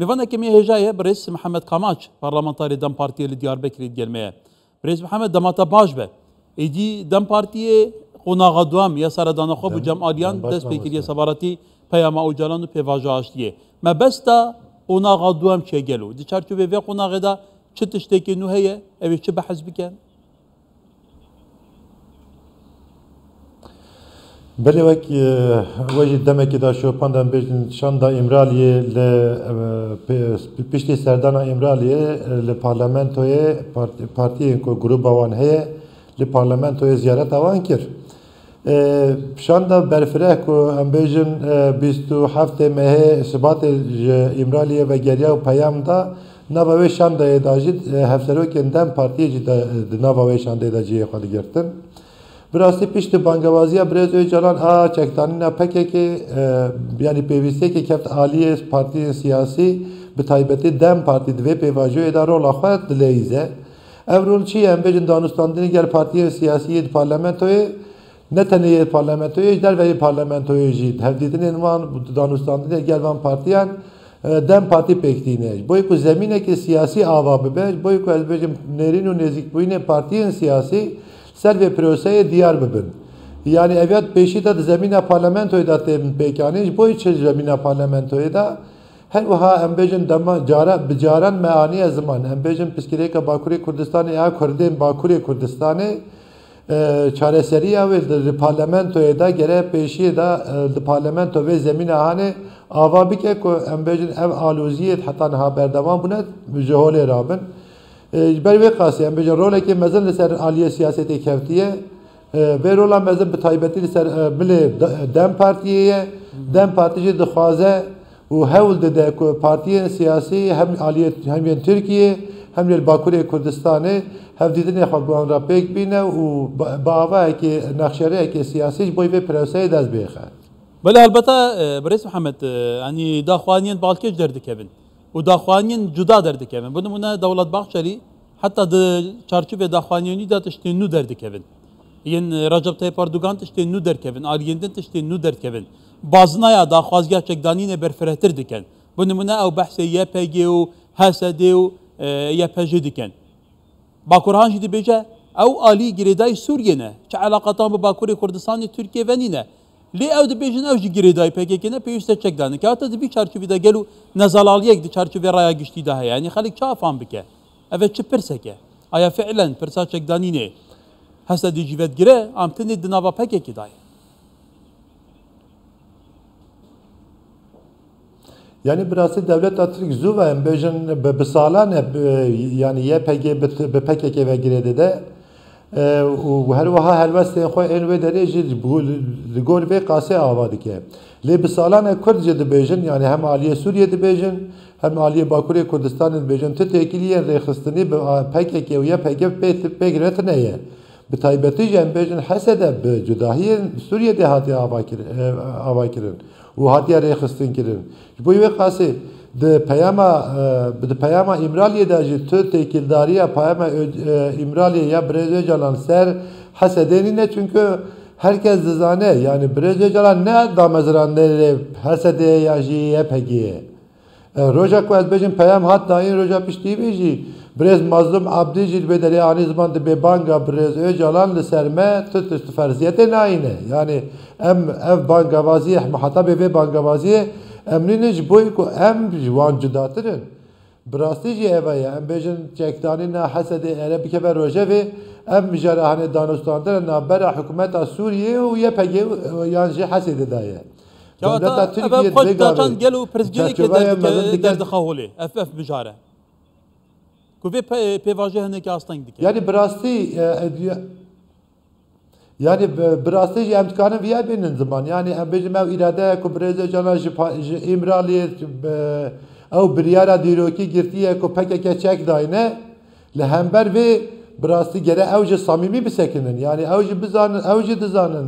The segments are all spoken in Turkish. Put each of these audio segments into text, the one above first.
میوانه که میهجایه برئیس محمد کاماچ پارلمانتاری دم پارتی لی دیاربکر gelmeye. برئیس محمد دماتا باش به. ایدی دم پارتی قناغ دوام یا سردان خوب و جمعالیان دست بکریه سوارتی پیام اوجالان و پیواجاشتیه. ما بس تا قناغ دوام چه گلو. دی چارچوبه و قناغ دا چه تشتکی نوهیه؟ اوی چه بحث بکن؟ بله وقتی وجه دمکی دا شوپاندن بیشتر شاندا امرالیه ل پیشتی سردان امرالیه ل پارلمانتوی پارتی کو گروه آوان هی ل پارلمانتوی زیارت آوان کرد. شاندا برفره کو ام بیشتر 27 ماه سبات امرالیه و گریه و پیام دا نباید شاندا اداجید هفته کندم پارتی جد نباید شاندا اداجیه خالی گرفتن. براستی پیشت بانگوازی برز اوجالان چکتانی نپکه که یعنی پیوسته که کفت عالی پارتی سیاسی به تایبتی دم پارتی دوی پیواجو اداره رول خواهد دلیزه اول چی هم بجن دانستاندنی گر پارتی سیاسی پارلمانتوی نه تنها پارلمانتوی در وی پارلمانتوی جید هفدیدن انوان دانستاندنی گر وان پارتیان دم پارتی پکتینه بایی که زمینه که سیاسی آوا ببیش بایی که از بجن نرین و نزدیک بوین پارتی سیاسی سر و پروسه دیار ببین. یعنی اویات پیشی داد زمین پارلمانتوی داد پیکانیش بوی چه زمین پارلمانتوی دا هر وها ام بیشن دم بجاران معانی زمان ام بیشن پسکری که باکوری کردستان یا کردین باکوری کردستان چاره سری اول در پارلمانتوی دا گره پیشی دا پارلمانتوی زمین آهانه آوا بیکه که ام بیشن ام آلوزیت حتی نها بردوام بوند جهول رابن بروی قاسی ام بیشتر روله که مزن لسر عالیه سیاستی کفتیه و روله مزن به تایبتی لسر ملی دم پارتیه دم پارتیجی دخوازه و هول ده که پارتی سیاسی هم عالیه هم ترکیه هم باکوری کردستانه هم دیدن خواهان را پیک بینه و باوه که نقشره که سیاسیش بوی به پروسه دست بیخه. بله البته برئیس محمد yani داخوانین بالکش درد کبن. و داخوانین جدا درد کبن. بنمونه دولت بخشری حتی د چارچوب داخوانیونی دا تشتی نو درد کبن. یعنی رجب طیب اردوغان تشتی نو درد کبن. آلیندن تشتی نو درد کبن. بازنایا داخوازگاه چکدانین برفرهتر دکن. بنمونه او بحث YPG و HSD و YPG دکن. باکورهان جدی بیجه او آلی گریدای سوریه نه. چه علاقتان با باکوری کردستان ترکیه و نینه. لی او د بیجن او جی گریدای PKK نه پیوسته چکدانه که حتی دی چارچوبی دا گلو نزالالیک دی چارچوبی رaya گشتی ده یعنی خالی چه افهم بکه. Evet çı perseke. Aya fiilen persa çekdanine. Hasta di jivet gire amtini dinava pekeki dahi. Yani biraz devlet atırık zuva en bejin besalan yani YPG PKK ve giredi de her vaha helveste xoy en ve derece bu gol ve qase avadı ki. Le besalan Kürtçe de bejin yani hem Aliye Suriye de bejin hem Aliye Bakuriye Kürdistan'ın bejin tetekiliye rexistini PKK ve YPG pek neye. به تایبەتی جن بێژن حەسەدە بە جوداهیە سووریە هاتی ئاواکردن و هاتیە ڕێخستنکردن بۆی وێ قاسێ پەیاما ئیمرالیەدا ژی تۆ تێکیلداریە پەیاما ئیمرالیە یا برێز ئۆجاڵان سەر حەسەدێنینە چونکە هەرکەس دەزانێ یعنی برێز ئۆجاڵان نە دامەزراندنێ حەسەدێ یا ژی یەپەگیە ڕۆژە کو ئەس بێژین پەیام هات داین ڕۆژە پشتی بێژی برز مظلوم عبدی جیل به دری آنی زمان به بانگا برز اوجالان لسرمه تست فرضیت ناینه یعنی ام بانگوازی محتاب به بانگوازی امرینش بوی کو ام جوان جداترن براستی جی اوایه ام بیشن چکدانی نه حسد عربی که بر روزه و ام مجرهان دانستاندر نابر حکومت سوریه و یه پگی یعنی جی حسد دایه دولت ترکیه خود داشتن گلو پرزگیری که درد خواهولی اف بجاره کوی پیواژه هنه که آستان دیگه. یعنی براستی امکانه ویا بینن زمان یعنی ام بیشم او اراده کو برزه جانا امرالیت او بریارا دیروکی گرتیه کو پکه چک داینه لهمبر و براستی گره اوج صمیمی بسکنن یعنی اوج بزانن اوج دزانن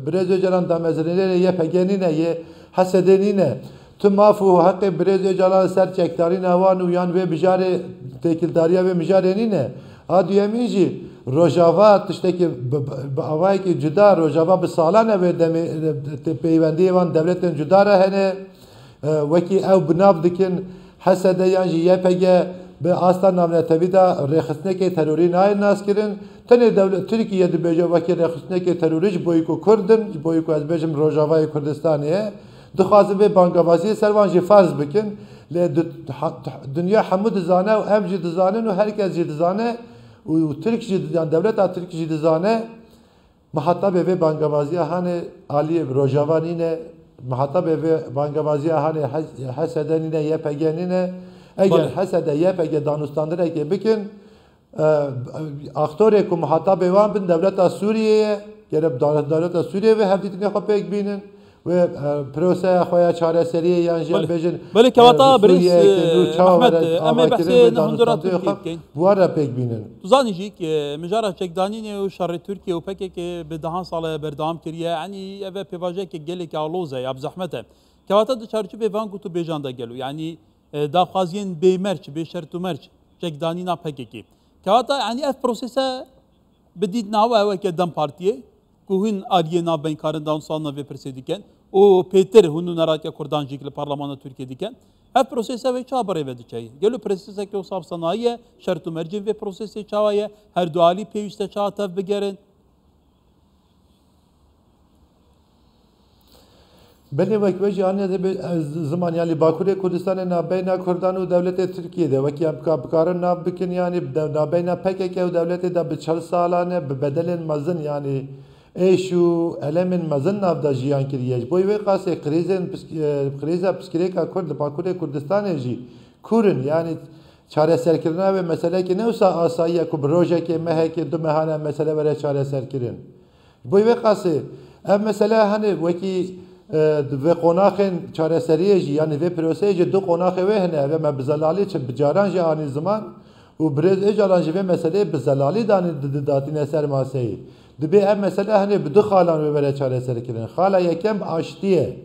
برزه جانا دامزرنه یه پگنینه یه حسدنینه تو مافو حق برز جلال سر چکداری نوان و یان و بجاره تکیلداریا و مجاره نه آدیمی جی روجاوا تشته که آوایی که جدا روجاوا به سالانه و پیوندی وان دولتن جدا رهنه وەکی ئەو بناو دکن حەسەدە یانجی یەپەگە به ئاستا ناونەتەویدا ڕێخستنێکی تەرۆری نایە ناسکردن تەنێ تورکیە دەبێژە وەکی ڕێخستنێکی تەرۆریش بۆی و کوردن بۆی و ئەس بێژم ڕۆژاوای کوردستانەیە دخوازم بێ بانگەوازی سەروانجی فارز بکن لێ دنیا هەموو دزانە و ئەم جی دزانن و هەرکەس جی دزانە و ترکیی دەولەتا ترکیی دزانە محتا بێ بانگەوازیە هەنێ عالیە ڕۆژاوانینە محتا بێ بانگەوازیە هەنێ حەسەدەنینە یەپەگەنینە ئەگەر حەسەدە یەپەگە دانوستاندنێکی بکن ئاختۆرێک و محتا بێوان بن دەولەتا سووریەیە گەرە دەولەتا سووریە بێ هەردیتنێ خۆ پێک بینن و پرۆسەیە خۆیان چارەسەریە یانژیان بێژن بەڵێ کەواتە بریس ئەحمەد ئەمە بەسێ هەندۆرا تورکیە بکەین بوارە پێک بینن توزانیژی مژارە چێکدانینێ و شەڕی تورکیە و پەکێکێ بە دەهان ساڵە بەردەوام کردیە ینی ئەvە پێواژەیەکی گەلێکی ئاڵۆزە یا بزەحمەتە کەواتە دچارچی بێ ڤانگوت و بێژان دەگەل و ینی داخوازیên bêmerç bê şert û merç çekdanîna pekekê kewata yanî ev prosesa bi dît nawe eweke dem partiyê ku hûn aliyê navbenkarin dawsalna vê pirsê dikin û pêtir hûn û neratiya Kurdan jî li Parlamana Tirkiye dikin ev prosesa wê ça birê ve diçe gelo proseseke o savsanayî ye şert û mercên vê prosesê çawa ye her du alî pêwîste ça tev bigerin بله وەک وەژی ئاە زمانیانی باکوورێ کوردستانی نابینا کوردان و دەولەتی تورکیەدا وەکی بکارن ناو بکن ینی نابینا پەکێکە و دەولەتێدا بە چەند ساڵانە بە بەدەلێن مەزن ینی ئێش و ئەلەمین مەزن ناودا ژیان کردیەش بۆی وێ قاسێ قریزە پسکرێکا کورد لە باکوورێ کوردستانێژی کورن ینی چارەسەرکردناوێ مەسەلەکی نەوسا ئاساییە و برۆژێکی مەهێکی دو مەهانە مەسەلە وەرە چارەسەرکردن بۆی وێ قاسێ ئەم مەسەلە هەنێ وەکی ve qonaqên çareseriyê jî yanî vê piroseyê jî du qonaqê wê hene ve me bi zelalî çi bi caran jî anî ziman û birêz êcaran jî vê meseleyê bi zelalî datîne ser maseyê dibe ev mesele hene bi du xalan wê were çareserkirin xala yekem aştî ye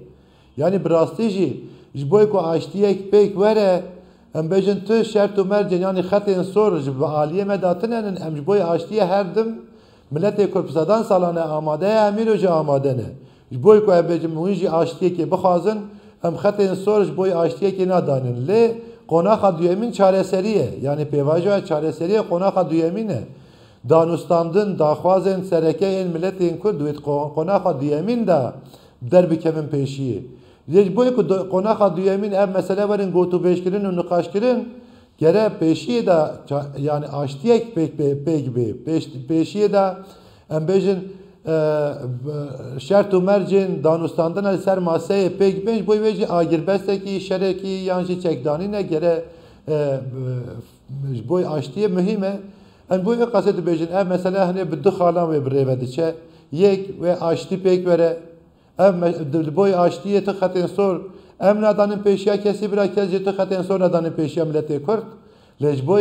yanî bi rastî jî ji bo ku aştiyek pêk were em bêjin tu şert û mercên yanî xetên sor ji bi aliyê me datinenin em ji bo aştiye her dim milletê ku sedan salan e amade ye em îro jî amade ne ji bo ku ev bêjim hûn jî aştiyekê bixwazin em xetên sor ji bo aştiyekê nadanin lê qonaxa duyemîn çareserî ye yanî pêvajoya çareseriyê qonaxa duyemîn e danûstandin daxwazên serekeyên milletên Kurd wê qonaxa duyemîn de derbikevin pêşiyê lê ji bo ku qonaxa duyemîn ev mesele werin gotûbêjkirin û niqaşkirin gere pêşiyê de yanî aştiyek pêk bê pêşiyê de em bêjin şert û mercên danûstandina li ser maseyê pêk bên ji bo wê jî agirbestekî şerekî yan jî çekdanîne gere ji bo aştiyê mihîm e em bo wê qasê dibêjin ev mesele hene bi du xalan wê birêve diçe yek wê aştî pêk were ev li bo aştiyê tu xetên sor em nadanin pêşiya kesî bira kes jî tu xetên sor nadanin pêşiya milletê Kurd lê ji bo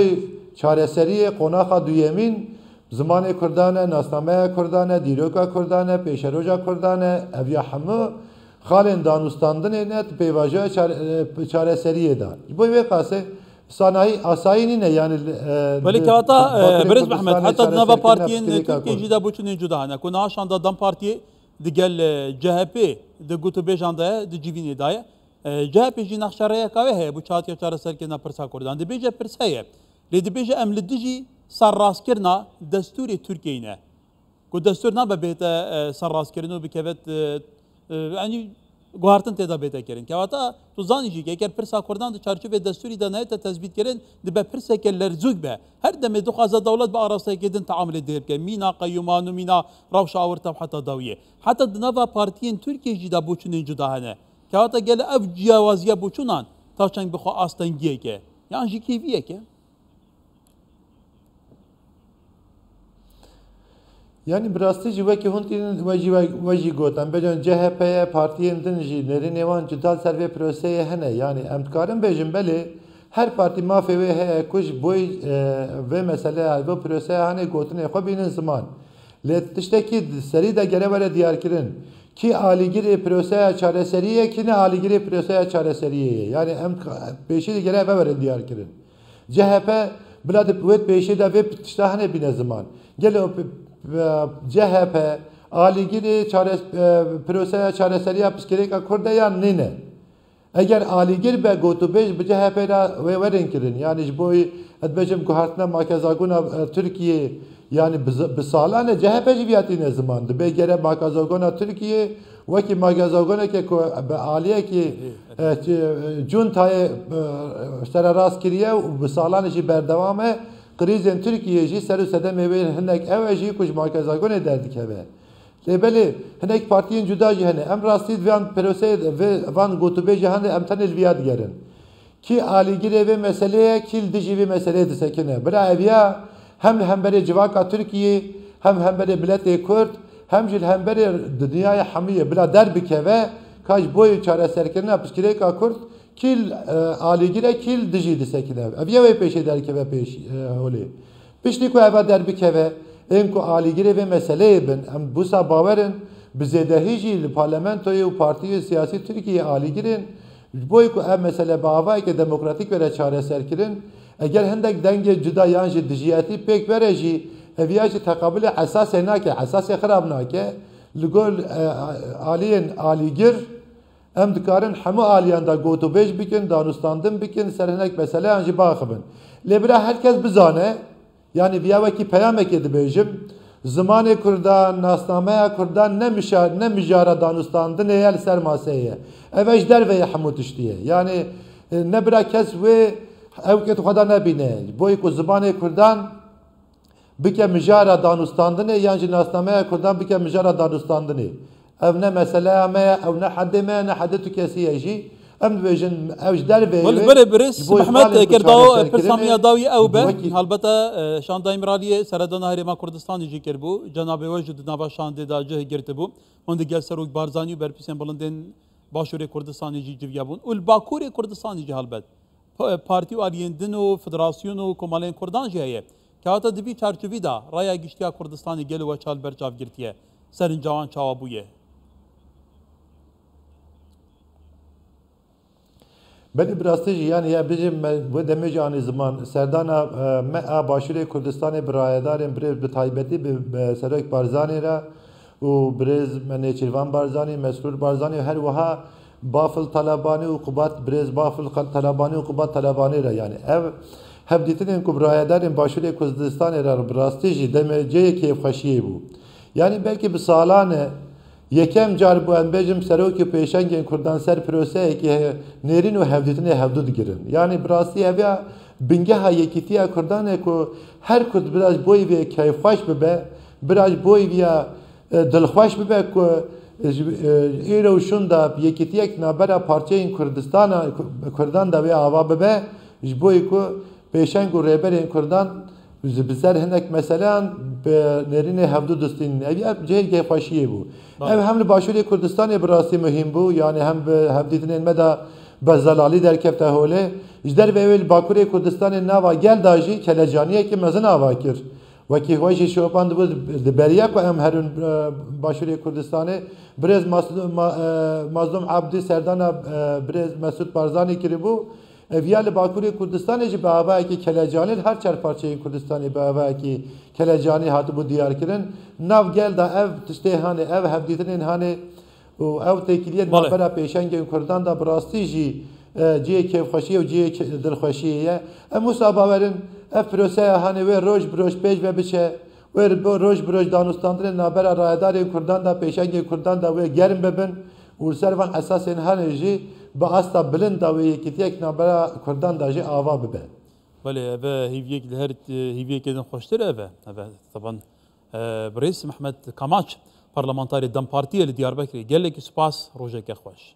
çareseriyê qonaxa duyemîn zimanê Kurdan e, nasnameya Kurdan e, dîroka Kurdan e, pêşeroja Kurdan e, ev ya hemû xalên danûstandinê ne pêvajoya çareseriyê da. Ji bo wê qasê sanayî asayî nîne yani Belê kewata Birêz Mehmed heta di nava partiyên Tirkiye jî de boçûnên cuda hene ku naşan da Dem Partiyê digel CHP di gotûbêjan de ye di civînê da ye CHP jî nexşereyeka wê heye bu çatiya çareserkirina pirsa Kurdan dibêje pirs heye lê dibêje em li dijî serrastkirina destûrê Tirkiyeyê ne ku destûr nabe bête serrastkirin û bikevet yanî guhartin têda bête kirin kewata tu zanî jî eger pirsa Kurdan di çarçovê destûrî de nayete tezbîtkirin dibe pirseke lerzûk be her demê dixwaze dewlet bi arastekê din teamilê dê bike mîna qeyûman û mîna rewşa awirte heta dawiyê heta di nava partiyên Tirkiye jî de boçûnên cuda hene kewata gele ev ciyawaziya boçûnan ta çeng bixwe astengiyeke yan jî kêviyeke yani bi rastî jî wekî hûn tînin we jî gotin bêjin CHP'ye partiyên din jî nêrînê wan cuda ser vê proseyê hene yani em dikarin bêjin belê her partî mafê wê heye ku ji bo vê meselê vê proseyê hene gotinê xwe bînin ziman lê tiştekî serî de gere were diyarkirin kî alîgirê proseya çareseriyê kî ne alîgirê proseya çareseriyê ye yani em pêşî de gere ve were diyarkirin CHP bila di wê pêşî de vê tişta hene bîne ziman gelê CHP alîgirê proseya çareseriya piskirêka Kurd e yan nîne eğer aligir be gotubej bi CHP ra ve verin kirin yani ji boy edbejim guhartna makazaguna Türkiye yani bi salane CHP ji viyatine zamandı be gere makazaguna Türkiye وەکی ماگەزاوگۆنێکێ بە ئالیەکی جونتایە سەرەڕاست کردیە و بە ساڵانێکی بەردەوامە قریزên Tirkiyeyê ser û sedemê wê hinek ew e jî ku ji magezagonê derdikeve. Lêbelê hinek partiyên cuda jî hene. Em rastî van proseyê van gotûbê jî hene em tenê li vêya digerin. Kî alîgirê vê meseleye kî li dijî vê meseleyê disekine. Bira eviya hem li hemberê civaka Tirkiyê hem hemberê biletê Kurd hem jî li hemberê dinyaya hemiyê bila derbikeve ka ji boî çareserkirina piştgirêka Kurd kîl alîgire kîl dijî disekine. Eviya wê pêşê derkeve pêş holê. Piştî ku eva derbikeve ên ku alîgirê vê meseleyê bin em wisa bawerin bi zêdehî jî li parlamentoyê û partiyê siyasî Tirkiyeyê alîgirên ji boî ku ev mesele bi avayeke demokratîk were çareserkirin eger hindek dengê cuda yan jî dijiyetî pêk were jî eviya jî teqabûlê esasê nake esasê xirab nake li gor aliyên alîgir em dikarin hemû aliyan da gotûbêj bikin danûstandin bikin ser hinek meseleyan jî baxibin. Lê bira herkes bizane yani viya wekî peyamekê dibêjim zimanê Kurdan nasnameya Kurdan ne mijara danûstandinê ye li ser maseyê ye. Ev ji derveyê hemû tiştî ye. Yani ne bira kes wê ew ket xweda nebîne. Boî ku zimanê Kurdan bike mijara danûstandinê yan jî nasnameya Kurdan bike mijara danûstandinê. Ev ne meseleya me ye, ev ne hedê me ne hedê tu kesî ye jî em dibêjin ew ji derveyê Berê Birêz Mehmed Kerdao pirsamiya dawî ew be helbete Şanda İmraliyê seredana Herêma Kurdistanê jî kirbû cenabê we jî di nava şandê da cihê girtibû hûn di gel Serok Barzanî û berpîsên bilindên Başûrê Kurdistanê jî civiya bûn û li Bakurê Kurdistanê jî helbet partî û aliyên din û federasyon û komaleyên Kurdan jî heye ki hata di vî çarçovî da raya giştiya Kurdistanê gel û we çal berçav girtiye serincawan çawa bûye. Belî bi rastî jî yani ya bijim bu demê jî anî ziman serdana me a Başûrê Kurdistanê bi rayedarên birêv bi taybetî bi Serok Barzanî re û birêz me Nêçîrvan Barzanî, Mesrûr Barzanî her wiha Bafil Talebanî û Qubat birêz Bafil Talebanî û Qubat Talebanî re yani ev hevdîtinên ku bi rayedarên Başûrê Kurdistanê re bi rastî jî demê cêyê kêfxweşiyê bû. Yani belkî bi salan e yekem car bu em bêjim serokê pêşengên Kurdan ser proseyekê nêrîn û hevdîtinê hevdû digirin. Yani bi rastî eviya bingeha yekîtiya Kurdanê ku her Kurd biraz boî vê keyfxweş bibe, biraz boî vîya dilxweş bibe ku îro û şûn da yekîtiyek navbera parçeyên Kurdistana Kurdan da vê ava bibe ji boî ku pêşeng û rêberên Kurdan bi ser hinek meseleyan bi nêrînê hevdû distînin. Ev cihê kêfxweşiyê bû. Ev hem li Başûrê Kurdistanê bi rastî muhîm bû yani hem bi hevdîtinên me da bezelalî derkefte holê ji dervê wê li Bakurê Kurdistanê nava gel da jî kelecaniyekî mezin ava kir. Wekî xwe jî şopan dibû di beriya ku em herin Başûrê Kurdistanê birêz Mazlûm Abdî serdana birêz Mesûd Barzanî kiribû eviya li Bakurê Kurdistanê jî bi avayekî kelecanî her çar parçeyên Kurdistanê bi avayekî kelecanî hatibû diyar kirin nav gel da ev tiştê hane ev hevdîtinên hane û ew têkiliyên navbera pêşengên Kurdan da bi rastî jî cihê kêfxweşiyê û cihê dilxweşiyê ye em wisa bawerin ev proseya hane wê roj bi roj pêş ve biçe wê roj bi roj danûstandinên navbera rayedarên Kurdan da pêşengên Kurdan da wê germ bibin û ser van esasên hane jî bi asta bilind da wê yekîtiyek navbera Kurdan da jî ava bibe. Belê ev hîviyek li her hîviyekê din xweştir ev taban Birêz Mehmed Kamaç parlamenterê Dem Partiyê li Diyarbekirê gelekî spas rojeke xweş.